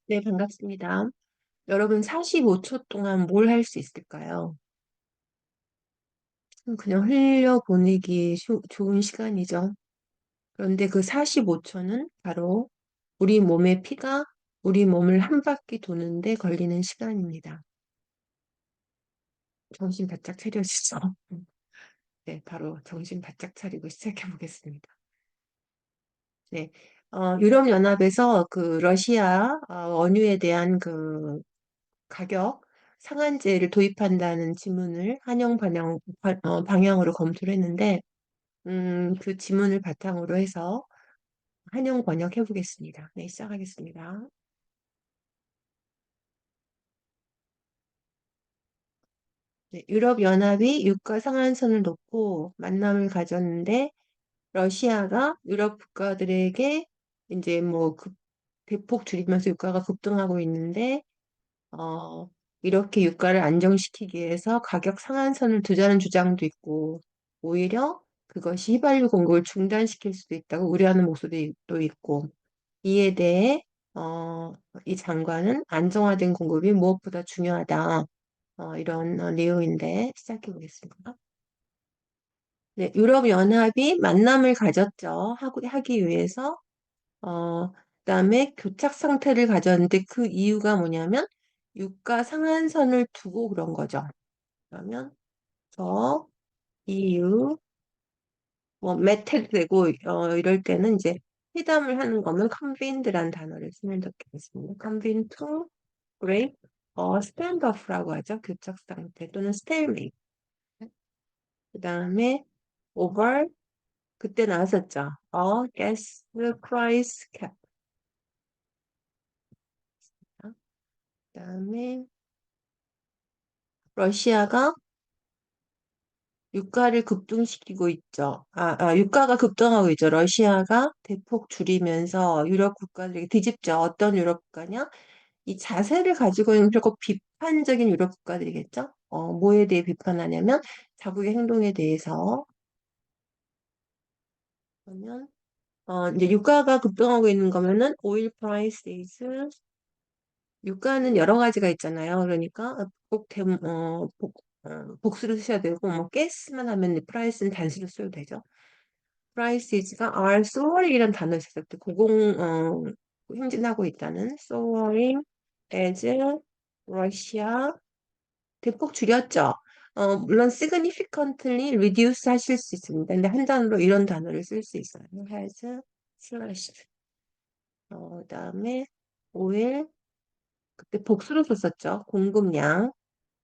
네, 반갑습니다. 여러분 45초 동안 뭘 할 수 있을까요? 그냥 흘려보내기 좋은 시간이죠. 그런데 그 45초는 바로 우리 몸의 피가 우리 몸을 한 바퀴 도는데 걸리는 시간입니다. 정신 바짝 차려주죠. 네, 바로 정신 바짝 차리고 시작해 보겠습니다. 네, 유럽연합에서 그 러시아 원유에 대한 그 가격 상한제를 도입한다는 지문을 방향으로 검토를 했는데, 그 지문을 바탕으로 해서 한영 번역해 보겠습니다. 네, 시작하겠습니다. 네, 유럽연합이 유가 상한선을 놓고 만남을 가졌는데, 러시아가 유럽 국가들에게 이제 뭐 대폭 줄이면서 유가가 급등하고 있는데, 어, 이렇게 유가를 안정시키기 위해서 가격 상한선을 두자는 주장도 있고, 오히려 그것이 휘발유 공급을 중단시킬 수도 있다고 우려하는 목소리도 있고, 이에 대해, 어, 이 장관은 안정화된 공급이 무엇보다 중요하다. 이런 내용인데, 시작해 보겠습니다. 네, 유럽연합이 만남을 가졌죠. 하기 위해서. 그다음에 교착 상태를 가졌는데 그 이유가 뭐냐면 유가 상한선을 두고 그런 거죠. 그러면 저 EU 뭐 메텔 되고 이럴 때는 이제 회담을 하는 거면 convened란 단어를 쓰면 좋겠습니다. convene to break stand off라고 하죠. 교착 상태 또는 stalemate. 그다음에 over 그때 나왔었죠. gas price cap. 그다음에 러시아가 유가를 급등시키고 있죠. 유가가 급등하고 있죠. 러시아가 대폭 줄이면서 유럽 국가들에게 뒤집죠. 어떤 유럽 국가냐? 이 자세를 가지고 있는 결국 비판적인 유럽 국가들이겠죠. 뭐에 대해 비판하냐면 자국의 행동에 대해서. 그러면 이제 유가가 급등하고 있는 거면은 oil prices 유가는 여러 가지가 있잖아요. 그러니까 복수를 쓰셔야 되고 뭐 가스만 하면 프라이스는 단수로 써도 되죠. prices가 are soaring 이런 단어 있었을 때 행진하고 있다는 soaring as Russia 대폭 줄였죠. 물론 significantly reduce 하실 수 있습니다. 근데 한 단어로 이런 단어를 쓸 수 있어요. has slashed. 그다음에 oil 그때 복수로 썼었죠. 공급량.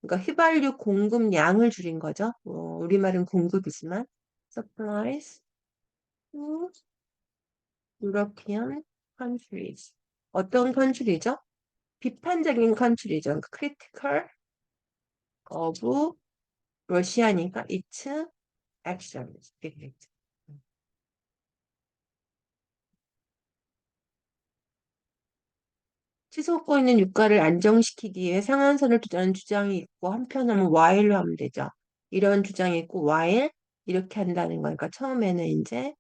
그러니까 휘발유 공급량을 줄인 거죠. 우리말은 공급이지만 supplies to European countries. 어떤 country죠? 비판적인 country죠. critical of Russia니까 its actions. 이렇게 되겠죠. 치솟고 있는 유가를 안정시키기 위해 상한선을 두자는 주장이 있고 한편으로는 while로 하면 되죠. 이런 주장이 있고 while 이렇게 한다는 거니까 처음에는 이제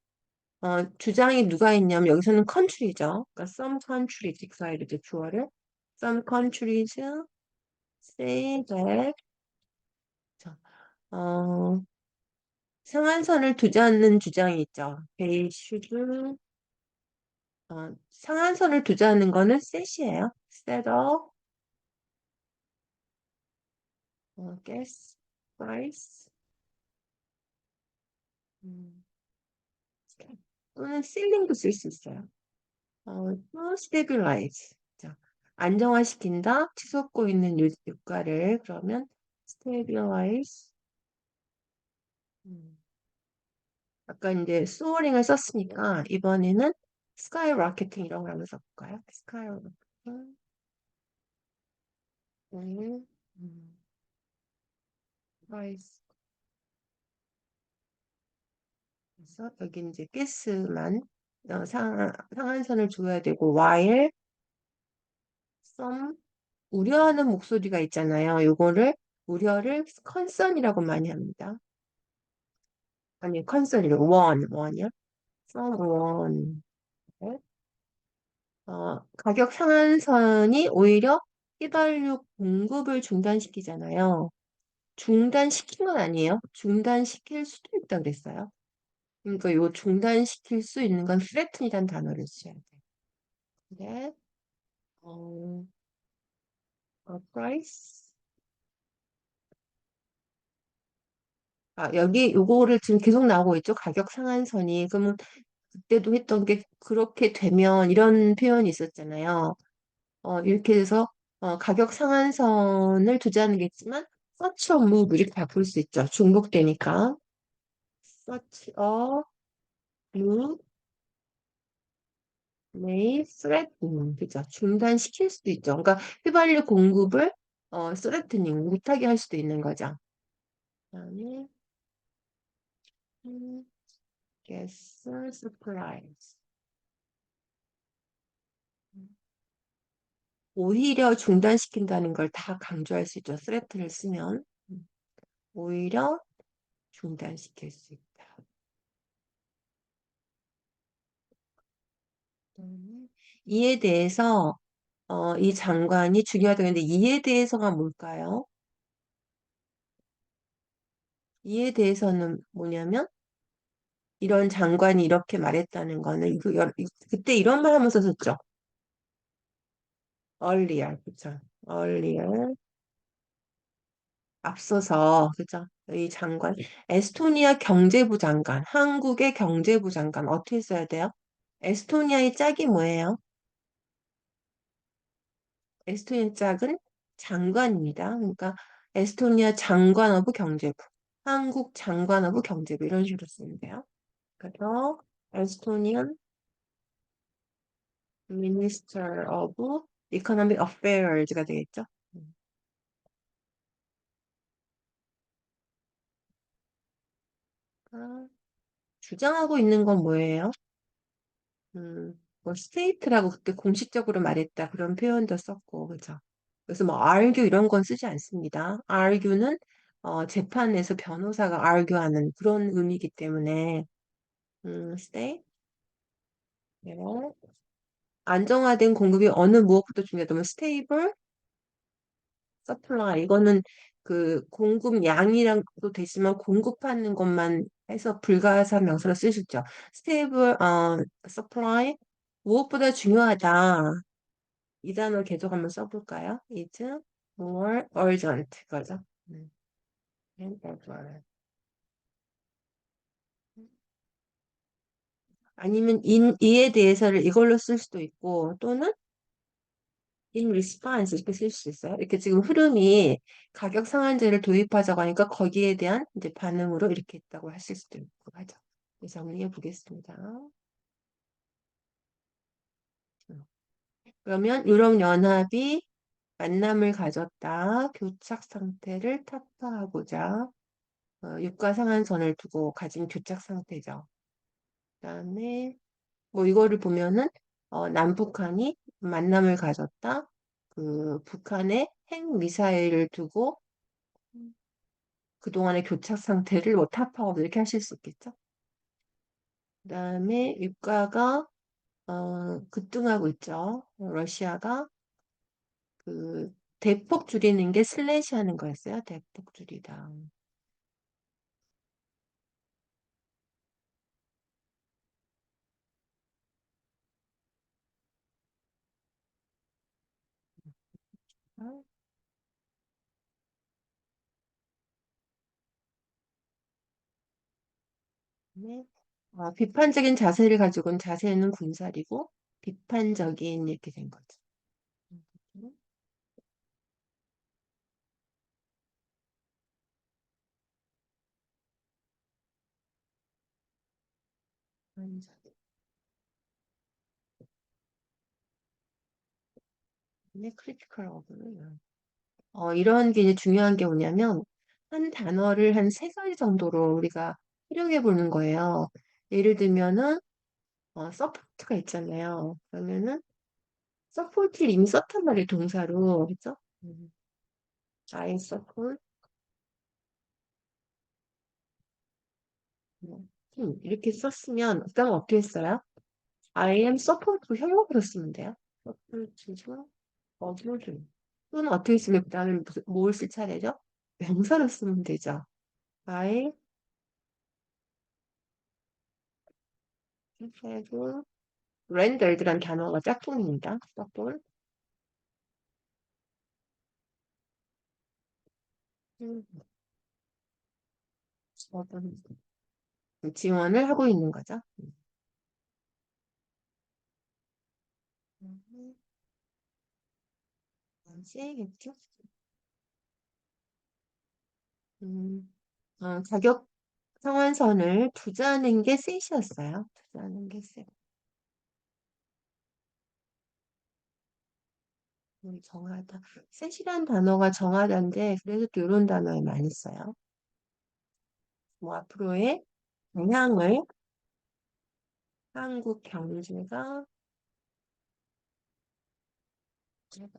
주장이 누가 있냐면 여기서는 country죠. 그러니까 some countries 써야 되죠. 주어를. Some countries say that 자, 어, 상한선을 두자는 주장이 있죠. They should 상한선을 두자는 거는 set이에요. set of gas price 음, 또는 ceiling도 쓸 수 있어요. to stabilize 자, 안정화시킨다. 치솟고 있는 유가를 그러면 stabilize 아까 이제 soaring을 썼으니까 이번에는 skyrocketing 이런 걸 한번 써볼까요? skyrocketing 음, price 그래서 여기 이제 가스만 상한선을 줘야 되고 while some 우려하는 목소리가 있잖아요. 요거를 우려를 concern이라고 많이 합니다. 아니 concern이요. warn이요. some warn 가격 상한선이 오히려 휘발유 공급을 중단시키잖아요. 중단시킨 건 아니에요. 중단시킬 수도 있다 그랬어요. 그러니까 요 중단시킬 수 있는 건 threaten이란 단어를 써야 돼. 그래? 어, price. 여기 요거를 지금 계속 나오고 있죠. 가격 상한선이. 그러면 그때도 했던 게 그렇게 되면 이런 표현이 있었잖아요. 이렇게 해서 가격 상한선을 두자는 게 있지만 such a move 이렇게 바꿀 수 있죠. 중복되니까. such a move may threaten. 그죠? 중단시킬 수도 있죠. 그러니까 휘발유 공급을 threatening 못하게 할 수도 있는 거죠. 그다음에 gas supplies. 오히려 중단시킨다는 걸 다 강조할 수 있죠. threat를 쓰면. 오히려 중단시킬 수 있다. 이에 대해서 이 장관이 중요하다고 했는데 이에 대해서가 뭘까요? 이에 대해서는 뭐냐면 이런 장관이 이렇게 말했다는 거는 그때 이런 말 하면서 썼죠. earlier, 그죠? earlier, 앞서서, 그죠? 이 장관, 에스토니아 경제부 장관, 한국의 경제부 장관 어떻게 써야 돼요? 에스토니아의 짝이 뭐예요? 에스토니아 짝은 장관입니다. 그러니까 에스토니아 장관어부 경제부, 한국 장관어부 경제부 이런 식으로 쓰면 돼요. 그래서 에스토니안 Minister of Economic Affairs가 되겠죠. 아, 주장하고 있는 건 뭐예요? 뭐 스테이트라고 그때 공식적으로 말했다 그런 표현도 썼고 그죠? 그래서 뭐 argue 이런 건 쓰지 않습니다. argue는 재판에서 변호사가 argue하는 그런 의미이기 때문에 state 네. 안정화된 공급이 어느 무엇부터 중요하다면 stable supply 이거는 그 공급량이랑도 되지만 공급하는 것만 해서 불가사 명사로 쓸 수 있죠. stable supply 무엇보다 중요하다. 이 단어 계속 한번 써볼까요? is more urgent 거죠. than ever. 아니면 이에 대해서를 이걸로 쓸 수도 있고 또는 in response 이렇게 쓸 수 있어요. 이렇게 지금 흐름이 가격 상한제를 도입하자고 하니까 거기에 대한 이제 반응으로 이렇게 했다고 하실 수도 있고 하죠. 네, 정리해 보겠습니다. 그러면 유럽연합이 만남을 가졌다. 교착 상태를 타파하고자 유가 상한선을 두고 가진 교착 상태죠. 그다음에 뭐 이거를 보면은 남북한이 만남을 가졌다. 그 북한의 핵 미사일을 두고 그동안의 교착 상태를 뭐 타파하고 이렇게 하실 수 있겠죠. 그다음에 유가가 급등하고 있죠. 러시아가 그 대폭 줄이는 게 슬래시 하는 거였어요. 대폭 줄이다. 네. 비판적인 자세를 가지고는 자세는 군살이고 비판적인 이렇게 된 거죠. 네, 크리티컬 어블. 이런 게 이제 중요한 게 뭐냐면 한 단어를 한 세 가지 정도로 우리가 활용해 보는 거예요. 예를 들면은 서포트가 있잖아요. 그러면은 서포트를 이미 썼단 말이에요, 동사로. 그죠? I support. 이렇게 썼으면 그다음 어떻게 했어요? I am support 형용사로 쓰면 돼요. 서툴지죠? 어디를? 또는 어떻게 쓰면 나는 뭘 쓸 차례죠? 명사로 쓰면 되죠. I have rendered란 단어가 짝꿍입니다. 짝꿍. 음, 어떤 지원을 하고 있는 거죠. 아시겠죠? 음, 가격 상한선을 두자는 게 셋이었어요. 두자는 게 셋. 정하다. 셋이란 단어가 정하다인데 그래서 또 이런 단어를 많이 써요. 뭐 앞으로의 방향을 한국 경제가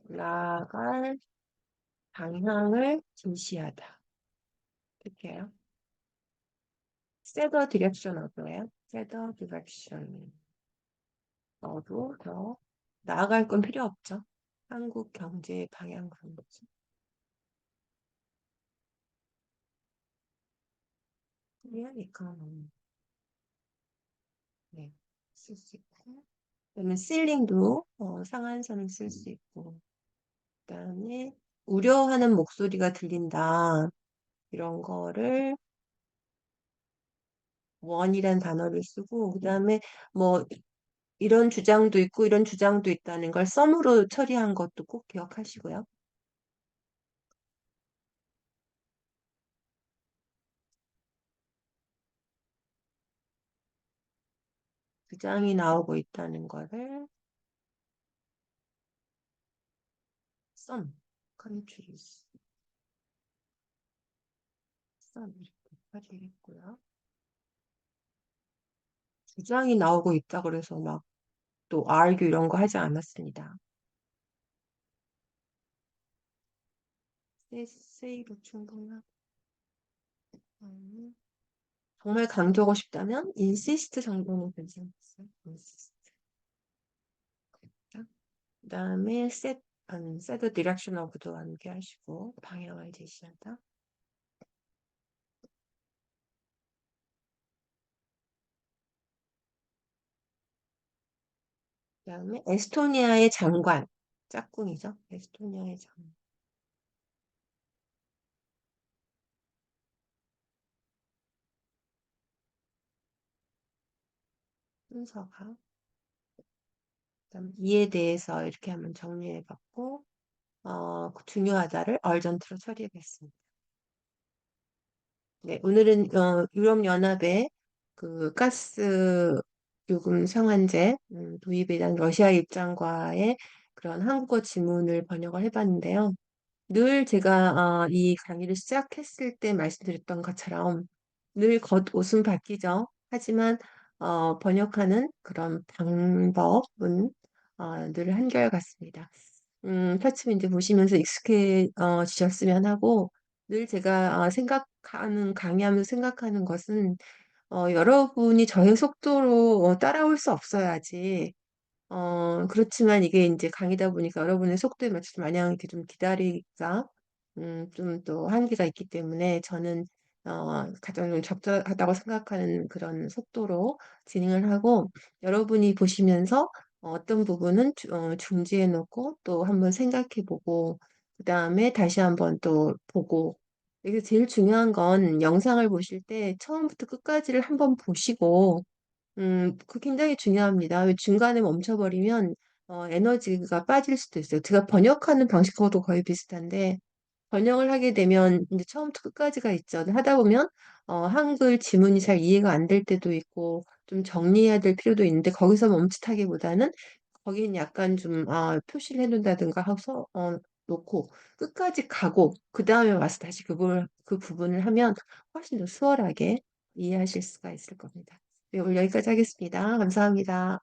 나갈 방향을 제시하다. 어떻게 해요? Set a direction 어때요? Set a direction. 너도 더 나아갈 건 필요 없죠. 한국 경제의 방향 그런 거지. 그러니까 네, 쓸 수 있고. 그다음에 실링도 상한선을 쓸 수 있고. 그다음에 우려하는 목소리가 들린다. 이런 거를 원이란 단어를 쓰고 그다음에 뭐 이런 주장도 있고 이런 주장도 있다는 걸 썸으로 처리한 것도 꼭 기억하시고요. 주장이 나오고 있다는 거를 썸, countries, 썸 이렇게 처리했고요. 주장이 나오고 있다 그래서 막 또 argue 이런 거 하지 않았습니다. 세이로 충분하고 정말 강조하고 싶다면 insist 정도는 괜찮겠어요. insist. 그다음에 set the direction of도 함께 하시고 방향을 제시하다. 그다음에 에스토니아의 장관 짝꿍이죠. 에스토니아의 장관 순서가 그다음 이에 대해서 이렇게 한번 정리해봤고 중요하다를 urgent로 처리하겠습니다. 네, 오늘은 유럽연합의 그 가스 요금 상한제 도입에 대한 러시아 입장과의 그런 한국어 지문을 번역을 해봤는데요. 늘 제가 이 강의를 시작했을 때 말씀드렸던 것처럼 늘 겉옷은 바뀌죠. 하지만 번역하는 그런 방법은 늘 한결같습니다. 차츰 이제 보시면서 익숙해지셨으면 하고 늘 제가 생각하는 강의하면서 생각하는 것은 여러분이 저의 속도로 따라올 수 없어야지 그렇지만 이게 이제 강의다 보니까 여러분의 속도에 맞춰서 마냥 이렇게 좀 기다리기가, 좀 또 한계가 있기 때문에 저는, 가장 좀 적절하다고 생각하는 그런 속도로 진행을 하고, 여러분이 보시면서 어떤 부분은 중지해 놓고 또 한번 생각해 보고, 그 다음에 다시 한번 또 보고, 이게 제일 중요한 건 영상을 보실 때 처음부터 끝까지를 한번 보시고, 그 굉장히 중요합니다. 왜 중간에 멈춰버리면 에너지가 빠질 수도 있어요. 제가 번역하는 방식하고도 거의 비슷한데 번역을 하게 되면 이제 처음부터 끝까지가 있죠. 하다 보면 한글 지문이 잘 이해가 안 될 때도 있고 좀 정리해야 될 필요도 있는데 거기서 멈칫하기보다는 거기는 약간 좀 표시를 해둔다든가 하고서 놓고 끝까지 가고 그 다음에 와서 다시 그 부분을 하면 훨씬 더 수월하게 이해하실 수가 있을 겁니다. 네, 오늘 여기까지 하겠습니다. 감사합니다.